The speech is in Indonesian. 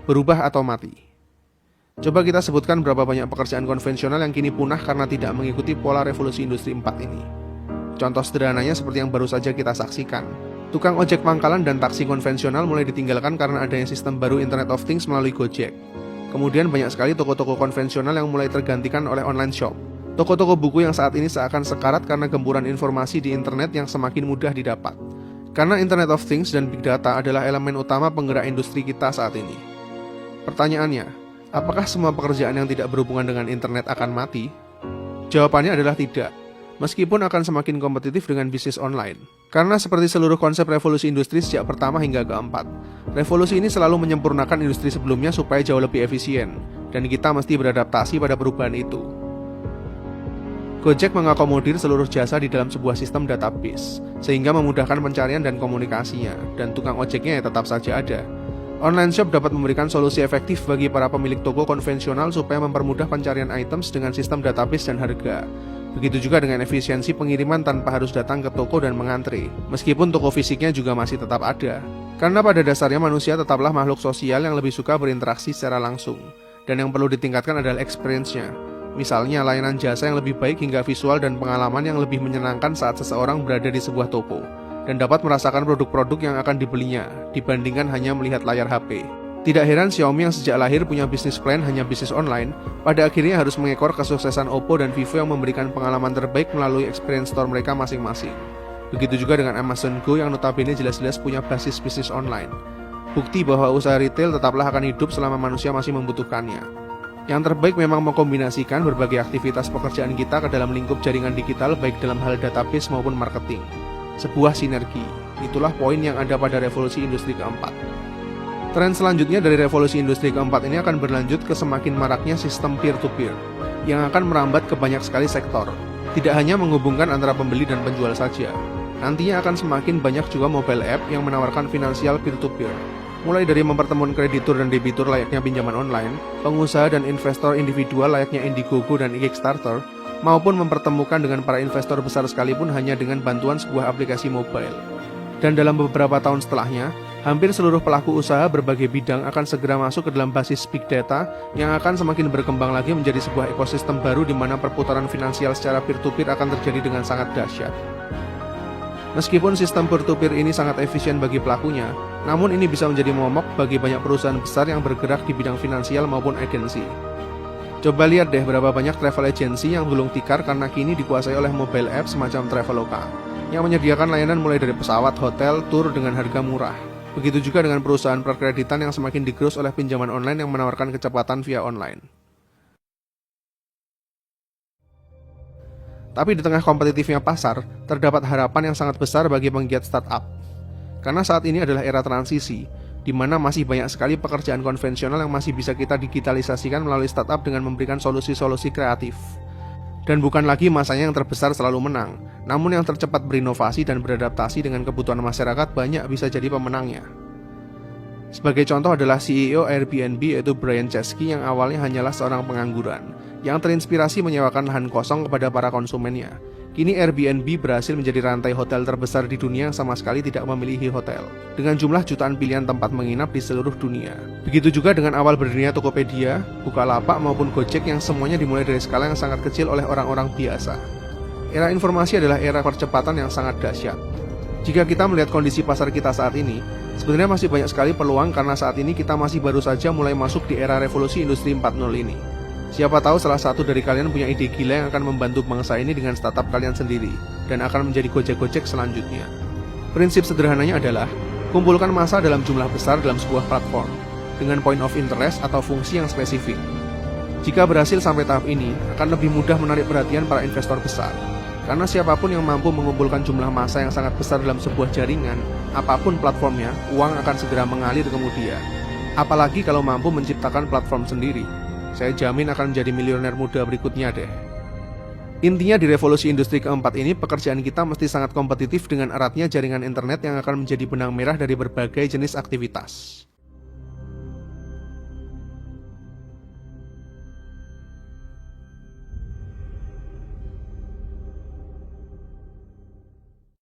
berubah atau mati. Coba kita sebutkan berapa banyak pekerjaan konvensional yang kini punah karena tidak mengikuti pola revolusi industri 4 ini. Contoh sederhananya seperti yang baru saja kita saksikan. Tukang ojek pangkalan dan taksi konvensional mulai ditinggalkan karena adanya sistem baru Internet of Things melalui Gojek. Kemudian banyak sekali toko-toko konvensional yang mulai tergantikan oleh online shop. Toko-toko buku yang saat ini seakan sekarat karena gempuran informasi di internet yang semakin mudah didapat. Karena Internet of Things dan Big Data adalah elemen utama penggerak industri kita saat ini. Pertanyaannya, apakah semua pekerjaan yang tidak berhubungan dengan internet akan mati? Jawabannya adalah tidak, meskipun akan semakin kompetitif dengan bisnis online. Karena seperti seluruh konsep revolusi industri sejak pertama hingga keempat, revolusi ini selalu menyempurnakan industri sebelumnya supaya jauh lebih efisien, dan kita mesti beradaptasi pada perubahan itu. Gojek mengakomodir seluruh jasa di dalam sebuah sistem database, sehingga memudahkan pencarian dan komunikasinya, dan tukang ojeknya tetap saja ada. Online shop dapat memberikan solusi efektif bagi para pemilik toko konvensional supaya mempermudah pencarian items dengan sistem database dan harga. Begitu juga dengan efisiensi pengiriman tanpa harus datang ke toko dan mengantri, meskipun toko fisiknya juga masih tetap ada. Karena pada dasarnya manusia tetaplah makhluk sosial yang lebih suka berinteraksi secara langsung, dan yang perlu ditingkatkan adalah experience-nya. Misalnya layanan jasa yang lebih baik hingga visual dan pengalaman yang lebih menyenangkan saat seseorang berada di sebuah toko dan dapat merasakan produk-produk yang akan dibelinya, dibandingkan hanya melihat layar HP. Tidak heran Xiaomi yang sejak lahir punya bisnis plan hanya bisnis online, pada akhirnya harus mengekor kesuksesan Oppo dan Vivo yang memberikan pengalaman terbaik melalui experience store mereka masing-masing. Begitu juga dengan Amazon Go yang notabene jelas-jelas punya basis bisnis online. Bukti bahwa usaha retail tetaplah akan hidup selama manusia masih membutuhkannya. Yang terbaik memang mengkombinasikan berbagai aktivitas pekerjaan kita ke dalam lingkup jaringan digital baik dalam hal database maupun marketing. Sebuah sinergi, itulah poin yang ada pada revolusi industri keempat. Tren selanjutnya dari revolusi industri keempat ini akan berlanjut ke semakin maraknya sistem peer-to-peer, yang akan merambat ke banyak sekali sektor, tidak hanya menghubungkan antara pembeli dan penjual saja. Nantinya akan semakin banyak juga mobile app yang menawarkan finansial peer-to-peer, mulai dari mempertemukan kreditur dan debitur layaknya pinjaman online, pengusaha dan investor individual layaknya Indiegogo dan Kickstarter, maupun mempertemukan dengan para investor besar sekalipun hanya dengan bantuan sebuah aplikasi mobile. Dan dalam beberapa tahun setelahnya, hampir seluruh pelaku usaha berbagai bidang akan segera masuk ke dalam basis Big Data yang akan semakin berkembang lagi menjadi sebuah ekosistem baru di mana perputaran finansial secara peer-to-peer akan terjadi dengan sangat dahsyat. Meskipun sistem peer-to-peer ini sangat efisien bagi pelakunya, namun ini bisa menjadi momok bagi banyak perusahaan besar yang bergerak di bidang finansial maupun agensi. Coba lihat deh berapa banyak travel agency yang gulung tikar karena kini dikuasai oleh mobile app semacam Traveloka, yang menyediakan layanan mulai dari pesawat, hotel, tur dengan harga murah. Begitu juga dengan perusahaan perkreditan yang semakin digerus oleh pinjaman online yang menawarkan kecepatan via online. Tapi di tengah kompetitifnya pasar, terdapat harapan yang sangat besar bagi penggiat startup. Karena saat ini adalah era transisi, di mana masih banyak sekali pekerjaan konvensional yang masih bisa kita digitalisasikan melalui startup dengan memberikan solusi-solusi kreatif. Dan bukan lagi masanya yang terbesar selalu menang, namun yang tercepat berinovasi dan beradaptasi dengan kebutuhan masyarakat banyak bisa jadi pemenangnya. Sebagai contoh adalah CEO Airbnb yaitu Brian Chesky yang awalnya hanyalah seorang pengangguran, yang terinspirasi menyewakan lahan kosong kepada para konsumennya. Kini Airbnb berhasil menjadi rantai hotel terbesar di dunia yang sama sekali tidak memiliki hotel, dengan jumlah jutaan pilihan tempat menginap di seluruh dunia. Begitu juga dengan awal berdirinya Tokopedia, Bukalapak maupun Gojek yang semuanya dimulai dari skala yang sangat kecil oleh orang-orang biasa. Era informasi adalah era percepatan yang sangat dahsyat. Jika kita melihat kondisi pasar kita saat ini, sebenarnya masih banyak sekali peluang karena saat ini kita masih baru saja mulai masuk di era revolusi industri 4.0 ini. Siapa tahu salah satu dari kalian punya ide gila yang akan membantu bangsa ini dengan startup kalian sendiri, dan akan menjadi Gojek-Gojek selanjutnya. Prinsip sederhananya adalah, kumpulkan massa dalam jumlah besar dalam sebuah platform, dengan point of interest atau fungsi yang spesifik. Jika berhasil sampai tahap ini, akan lebih mudah menarik perhatian para investor besar. Karena siapapun yang mampu mengumpulkan jumlah massa yang sangat besar dalam sebuah jaringan, apapun platformnya, uang akan segera mengalir kemudian. Apalagi kalau mampu menciptakan platform sendiri. Saya jamin akan menjadi miliuner muda berikutnya deh. Intinya di revolusi industri keempat ini, pekerjaan kita mesti sangat kompetitif dengan eratnya jaringan internet yang akan menjadi benang merah dari berbagai jenis aktivitas.